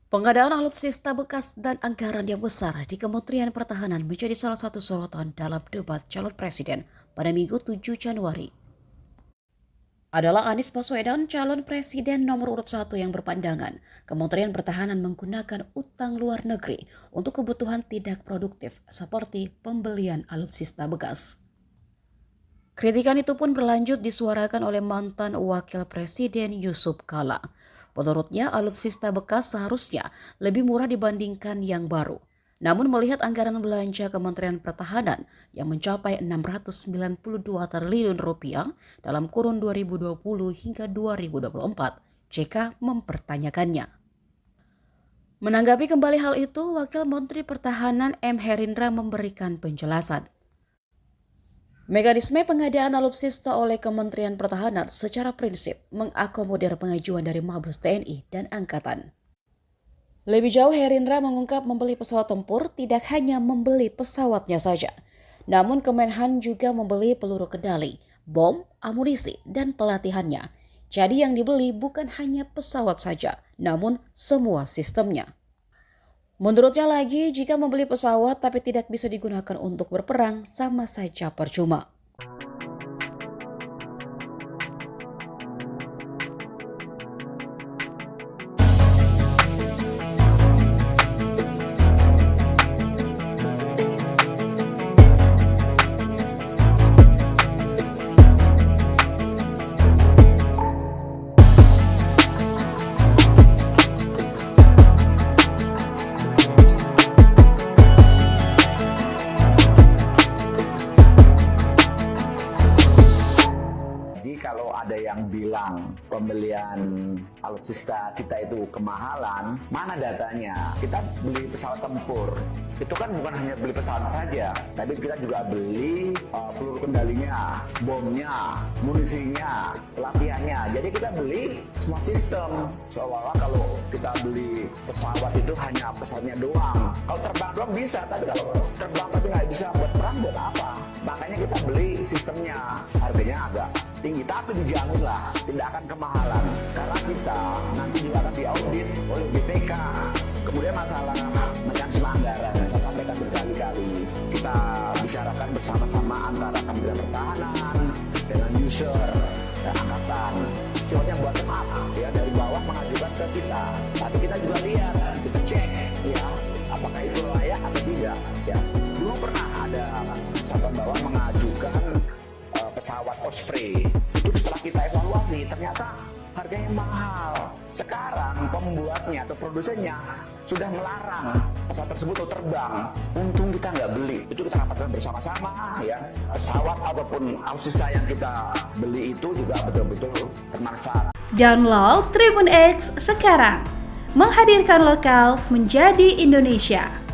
Pengadaan alutsista bekas dan anggaran yang besar di Kementerian Pertahanan menjadi salah satu sorotan dalam debat calon presiden pada Minggu 7 Januari. Adalah Anies Baswedan, calon presiden nomor urut 1 yang berpandangan Kementerian Pertahanan menggunakan utang luar negeri untuk kebutuhan tidak produktif seperti pembelian alutsista bekas. Kritikan itu pun berlanjut disuarakan oleh mantan wakil presiden Yusuf Kala. Menurutnya, alutsista bekas seharusnya lebih murah dibandingkan yang baru. Namun melihat anggaran belanja Kementerian Pertahanan yang mencapai 692 triliun rupiah dalam kurun 2020 hingga 2024, JK mempertanyakannya. Menanggapi kembali hal itu, Wakil Menteri Pertahanan M. Herindra memberikan penjelasan. Mekanisme pengadaan alutsista oleh Kementerian Pertahanan secara prinsip mengakomodir pengajuan dari Mabes TNI dan Angkatan. Lebih jauh, Herindra mengungkap membeli pesawat tempur tidak hanya membeli pesawatnya saja, namun Kemenhan juga membeli peluru kendali, bom, amunisi, dan pelatihannya. Jadi yang dibeli bukan hanya pesawat saja, namun semua sistemnya. Menurutnya lagi, jika membeli pesawat tapi tidak bisa digunakan untuk berperang, sama saja percuma. Kalau ada yang bilang pembelian alutsista kita itu kemahalan, mana datanya? Kita beli pesawat tempur, itu kan bukan hanya beli pesawat saja, tapi kita juga beli peluru kendalinya, bomnya, munisinya, pelatihannya. Jadi kita beli semua sistem. Seolah-olah kalau kita beli pesawat itu hanya pesawatnya doang. Kalau terbang doang bisa, tapi kalau terbang tapi nggak bisa buat perang, buat apa? Makanya kita beli sistemnya, harganya agak tinggi, tapi dijamin lah tidak akan kemahalan karena kita nanti juga akan diaudit oleh BPK. Kemudian masalah mekanisme anggaran saya sampaikan berkali-kali, kita bicarakan bersama-sama antara Kementerian Pertahanan dengan user dan angkatan, sifatnya bottom up ya, dari bawah mengajukan ke kita, tapi kita juga lihat, kita cek ya apakah itu layak atau tidak ya. Dulu pernah ada sabang bawah mengajukan pesawat Osprey, itu setelah kita evaluasi ternyata harganya mahal. Sekarang pembuatnya atau produsennya sudah melarang pesawat tersebut untuk terbang. Untung kita nggak beli, itu kita rapatkan bersama-sama ya. Pesawat ataupun alutsista yang kita beli itu juga betul-betul bermanfaat. Download Tribun X sekarang, menghadirkan lokal menjadi Indonesia.